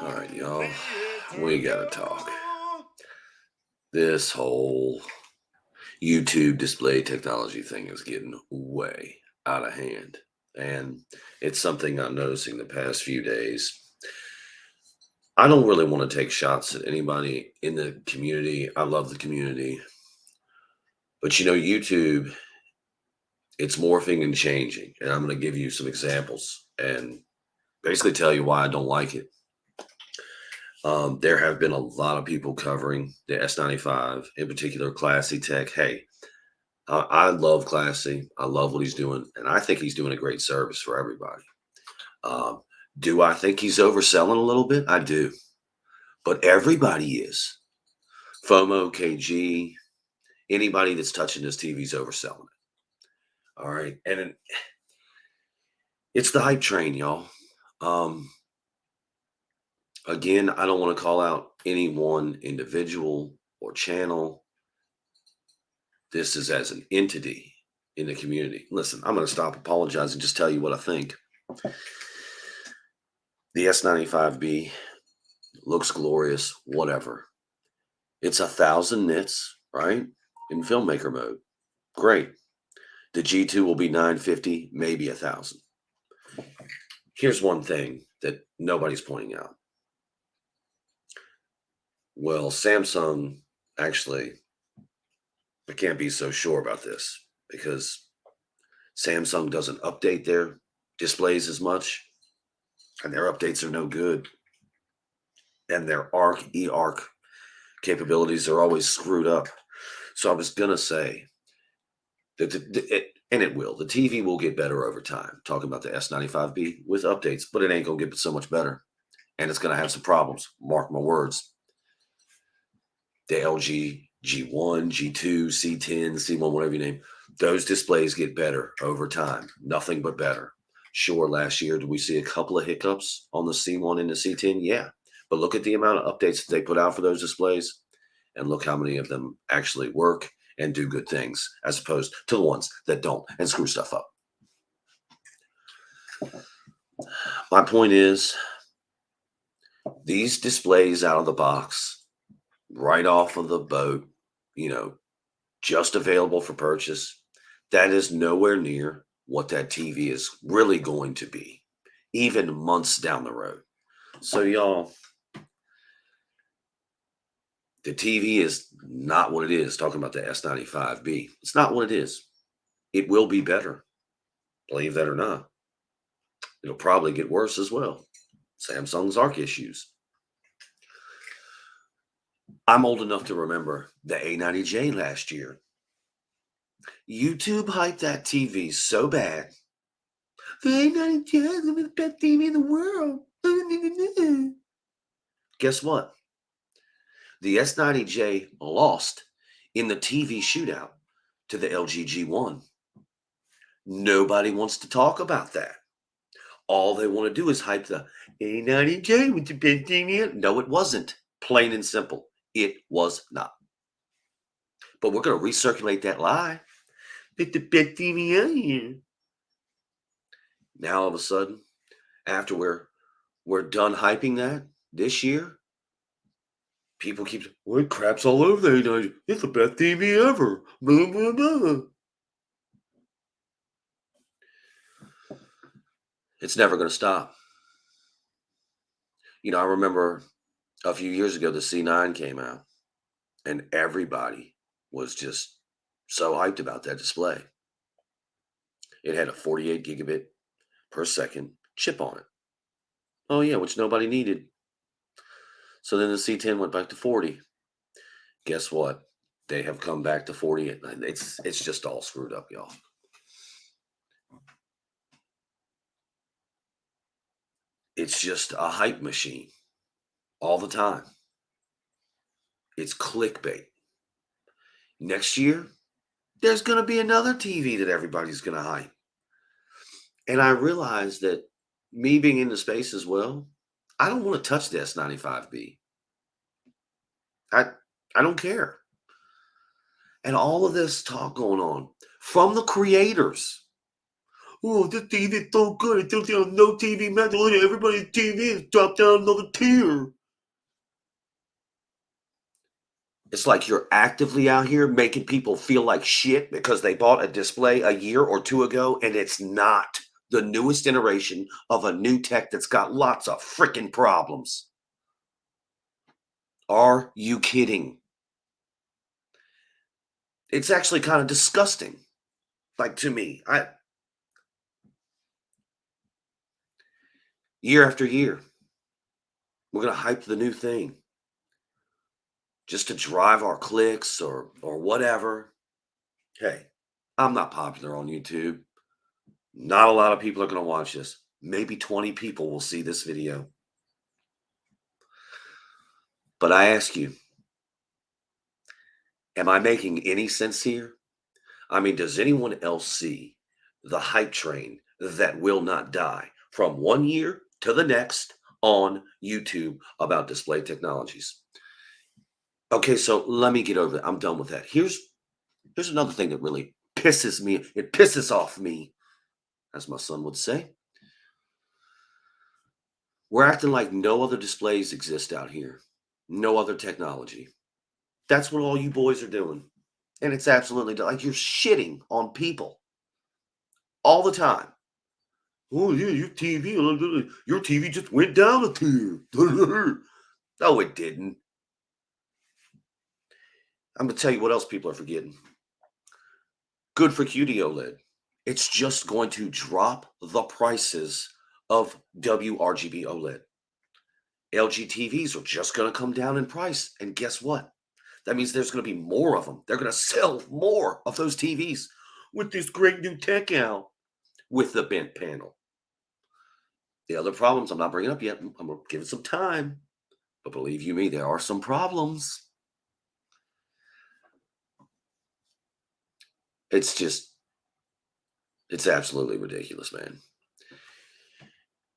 All right, y'all. We gotta talk. This whole YouTube display technology thing is getting way out of hand. And it's something I'm noticing the past few days. I don't really want to take shots at anybody in the community. I love the community. But YouTube, it's morphing and changing. And I'm going to give you some examples and basically tell you why I don't like it. There have been a lot of people covering the S95, in particular, Classy Tech. Hey, I love Classy. I love what he's doing, and I think he's doing a great service for everybody. Um, do I think he's overselling a little bit? I do, but everybody is. FOMO, KG, anybody that's touching this TV is overselling it. All right, and it's the hype train, y'all. Um, Again, I don't want to call out any one individual or channel. This is as an entity in the community. Listen, I'm going to stop apologizing, just tell you what I think. The S95B looks glorious, whatever. It's 1,000 nits, right? In filmmaker mode. Great. The G2 will be 950, maybe 1,000. Here's one thing that nobody's pointing out. Well, Samsung actually, I can't be so sure about this because Samsung doesn't update their displays as much, and their updates are no good. And their eARC capabilities are always screwed up. So I was going to say that, and it will, the TV will get better over time. Talking about the S95B with updates, but it ain't going to get so much better. And it's going to have some problems. Mark my words. The LG G1, G2, C10, C1, whatever you name, those displays get better over time. Nothing but better. Sure, last year, did we see a couple of hiccups on the C1 and the C10? Yeah. But look at the amount of updates that they put out for those displays, and look how many of them actually work and do good things, as opposed to the ones that don't and screw stuff up. My point is, these displays out of the box, right off of the boat, just available for purchase, that is nowhere near what that TV is really going to be, even months down the road. So, y'all, the TV is not what it is. Talking about the S95B, it's not what it is. It will be better, believe that or not. It'll probably get worse as well. Samsung's ARC issues. I'm old enough to remember the A90j last year. YouTube hyped that TV so bad. The A90j is the best TV in the world. Guess what? The S90j lost in the TV shootout to the LG G1. Nobody wants to talk about that. All they want to do is hype the A90j with the best TV. No, it wasn't. Plain and simple. It was not. But we're going to recirculate that lie. It's the best TV out here. Now all of a sudden, after we're done hyping that this year, people keep saying, well, it craps all over there. It's the best TV ever. Blah, blah, blah. It's never going to stop. I remember a few years ago, the C9 came out, and everybody was just so hyped about that display. It had a 48 gigabit per second chip on it. Oh, yeah, which nobody needed. So then the C10 went back to 40. Guess what? They have come back to 40. It's just all screwed up, y'all. It's just a hype machine all the time. It's clickbait. Next year, there's going to be another TV that everybody's going to hype. And I realize that me being in the space as well, I don't want to touch the S95B. I don't care. And all of this talk going on from the creators. oh, this TV is so good. It tells you no TV manual. Everybody's TV is dropped down another tier. It's like you're actively out here making people feel like shit because they bought a display a year or two ago, and it's not the newest iteration of a new tech that's got lots of freaking problems. Are you kidding? It's actually kind of disgusting. Like to me, year after year, we're gonna hype the new thing just to drive our clicks or whatever. Hey, I'm not popular on YouTube. Not a lot of people are gonna watch this. Maybe 20 people will see this video. But I ask you, am I making any sense here? I mean, does anyone else see the hype train that will not die from one year to the next on YouTube about display technologies? Okay, so let me get over that. I'm done with that. Here's another thing that really pisses me. It pisses off me, as my son would say. We're acting like no other displays exist out here. No other technology. That's what all you boys are doing. And it's absolutely like you're shitting on people all the time. Oh yeah, your TV just went down a tier. No, it didn't. I'm gonna tell you what else people are forgetting. Good for QD OLED. It's just going to drop the prices of WRGB OLED. LG TVs are just going to come down in price. And guess what? That means there's going to be more of them. They're going to sell more of those TVs with this great new tech out with the bent panel. The other problems I'm not bringing up yet. I'm going to give it some time. But believe you me, there are some problems. It's just, it's absolutely ridiculous, man.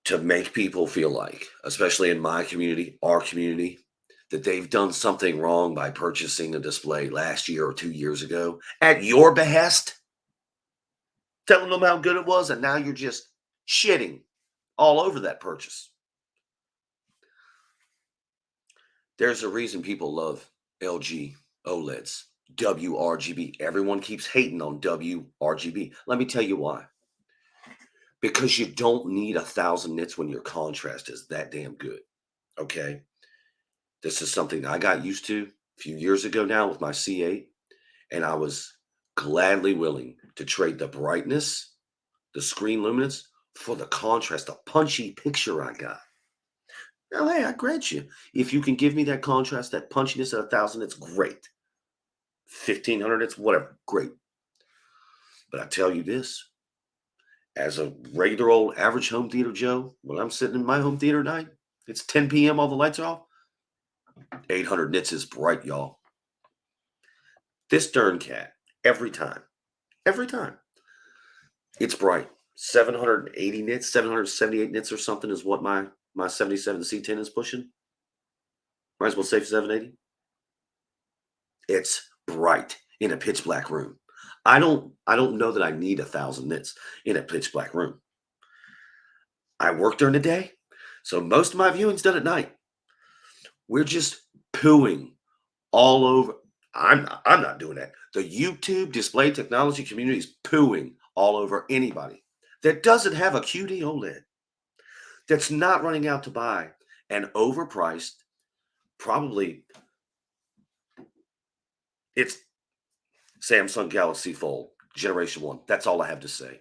To make people feel like, especially in my community, our community, that they've done something wrong by purchasing a display last year or 2 years ago at your behest, telling them how good it was, and now you're just shitting all over that purchase. There's a reason people love LG OLEDs, WRGB. Everyone keeps hating on WRGB. Let me tell you why. Because you don't need 1,000 nits when your contrast is that damn good. Okay. This is something I got used to a few years ago now with my C8, and I was gladly willing to trade the brightness, the screen luminance, for the contrast, the punchy picture I got. Now, hey, I grant you, if you can give me that contrast, that punchiness at 1,000, it's great. 1,500, it's whatever, great. But I tell you this, as a regular old average home theater Joe, when I'm sitting in my home theater at night, it's 10 p.m., all the lights are off, 800 nits is bright, y'all. This darn cat, every time, it's bright. 780 nits, 778 nits or something is what my 77 C10 is pushing. Might as well say 780. It's bright in a pitch black room. I don't know that I need 1,000 nits in a pitch black room. I work during the day, so most of my viewing's done at night. We're just pooing all over. I'm not doing that. The YouTube display technology community is pooing all over anybody that doesn't have a QD OLED, that's not running out to buy an overpriced, probably it's Samsung Galaxy Fold Generation 1. That's all I have to say.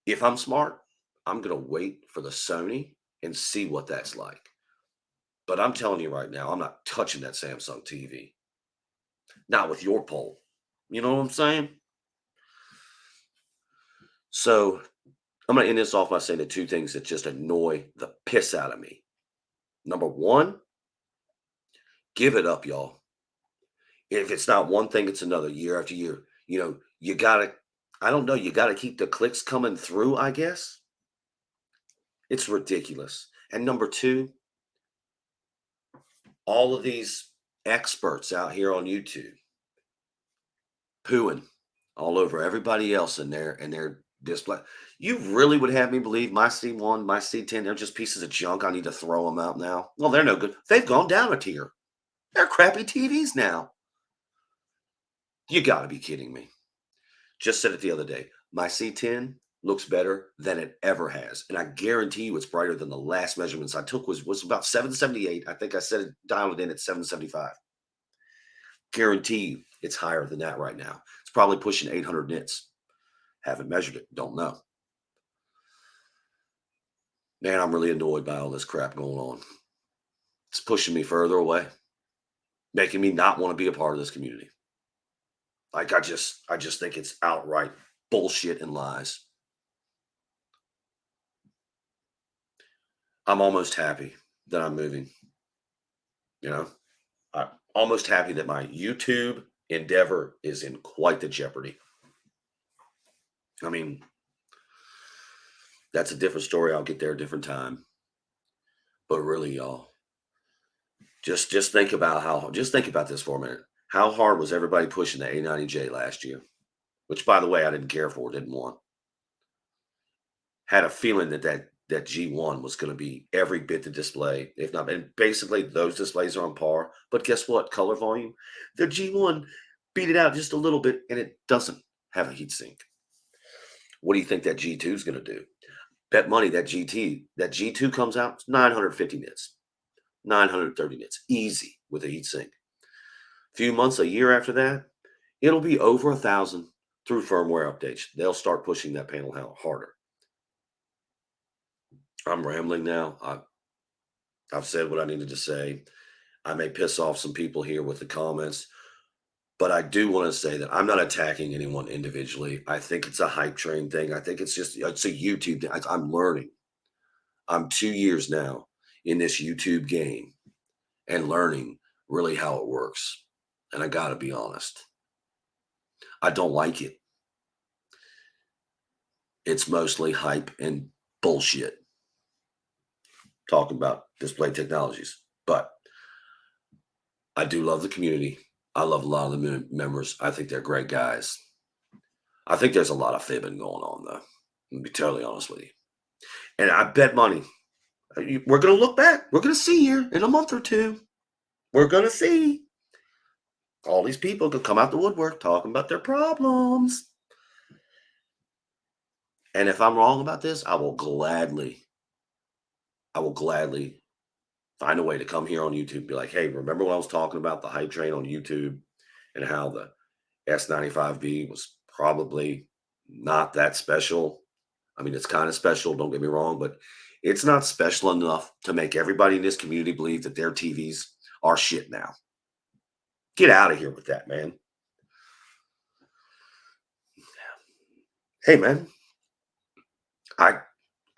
If I'm smart, I'm going to wait for the Sony and see what that's like. But I'm telling you right now, I'm not touching that Samsung TV. Not with your poll. You know what I'm saying? So I'm going to end this off by saying the two things that just annoy the piss out of me. Number one, give it up, y'all. If it's not one thing, it's another year after year. You got to, I don't know, you got to keep the clicks coming through, I guess. It's ridiculous. And number two, all of these experts out here on YouTube pooing all over everybody else in their display. You really would have me believe my C1, my C10, they're just pieces of junk. I need to throw them out now. Well, they're no good. They've gone down a tier. They're crappy TVs now. You got to be kidding me. Just said it the other day. My C10 looks better than it ever has. And I guarantee you it's brighter than the last measurements I took was about 778. I think I said it dialed it in at 775. Guarantee you it's higher than that right now. It's probably pushing 800 nits. Haven't measured it. Don't know. Man, I'm really annoyed by all this crap going on. It's pushing me further away, making me not want to be a part of this community. Like I just think it's outright bullshit and lies. I'm almost happy that I'm moving, you know? I'm almost happy that my YouTube endeavor is in quite the jeopardy. I mean, that's a different story. I'll get there a different time. But really, y'all, just think about just think about this for a minute. How hard was everybody pushing the A90j last year? Which, by the way, I didn't care for, didn't want. Had a feeling that G1 was going to be every bit the display, if not. And basically, those displays are on par. But guess what? Color volume, the G1 beat it out just a little bit, and it doesn't have a heatsink. What do you think that G2 is going to do? Bet money that G2 comes out, it's 950 nits, 930 nits, easy with a heatsink. Few months, a year after that, it'll be over 1,000 through firmware updates. They'll start pushing that panel harder. I'm rambling now. I've said what I needed to say. I may piss off some people here with the comments, but I do want to say that I'm not attacking anyone individually. I think it's a hype train thing. I think it's a YouTube thing. I'm learning. I'm 2 years now in this YouTube game and learning really how it works. And I got to be honest, I don't like it. It's mostly hype and bullshit talking about display technologies. But I do love the community. I love a lot of the members. I think they're great guys. I think there's a lot of fibbing going on, though. To be totally honest with you. And I bet money we're going to look back. We're going to see here in a month or two. We're going to see all these people could come out the woodwork talking about their problems. And if I'm wrong about this, I will gladly find a way to come here on YouTube and be like, hey, remember when I was talking about the hype train on YouTube and how the S95b was probably not that special? I mean, it's kind of special, don't get me wrong, but it's not special enough to make everybody in this community believe that their TVs are shit now. Get out of here with that, man. Hey, man, I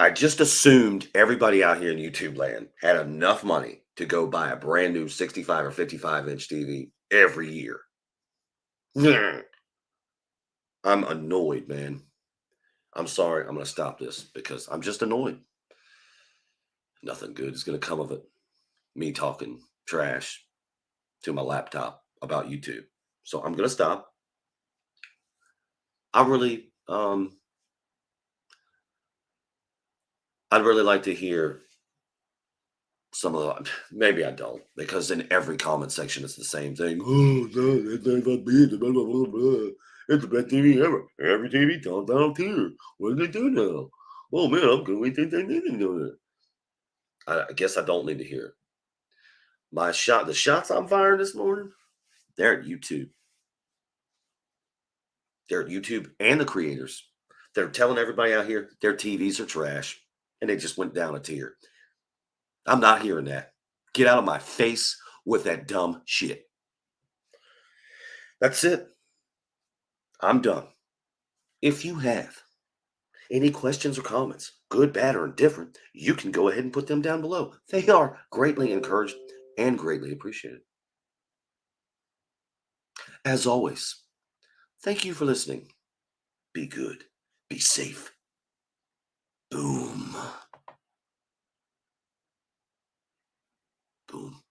I just assumed everybody out here in YouTube land had enough money to go buy a brand new 65 or 55-inch TV every year. Yeah. I'm annoyed, man. I'm sorry. I'm going to stop this because I'm just annoyed. Nothing good is going to come of it. Me talking trash to my laptop about YouTube. So I'm going to stop. I really, I'd really like to hear some of the, maybe I don't, because in every comment section it's the same thing. Oh, no, that's not about me. Blah, blah, blah, blah. It's the best TV ever. Every TV comes down here. What do they do now? Oh man, I'm good. We think they need to do it. I guess I don't need to hear it. The shots I'm firing this morning, they're at YouTube. They're at YouTube and the creators. They're telling everybody out here their TVs are trash, and they just went down a tier. I'm not hearing that. Get out of my face with that dumb shit. That's it. I'm done. If you have any questions or comments, good, bad, or indifferent, you can go ahead and put them down below. They are greatly encouraged and greatly appreciated. As always, thank you for listening. Be good. Be safe. Boom. Boom.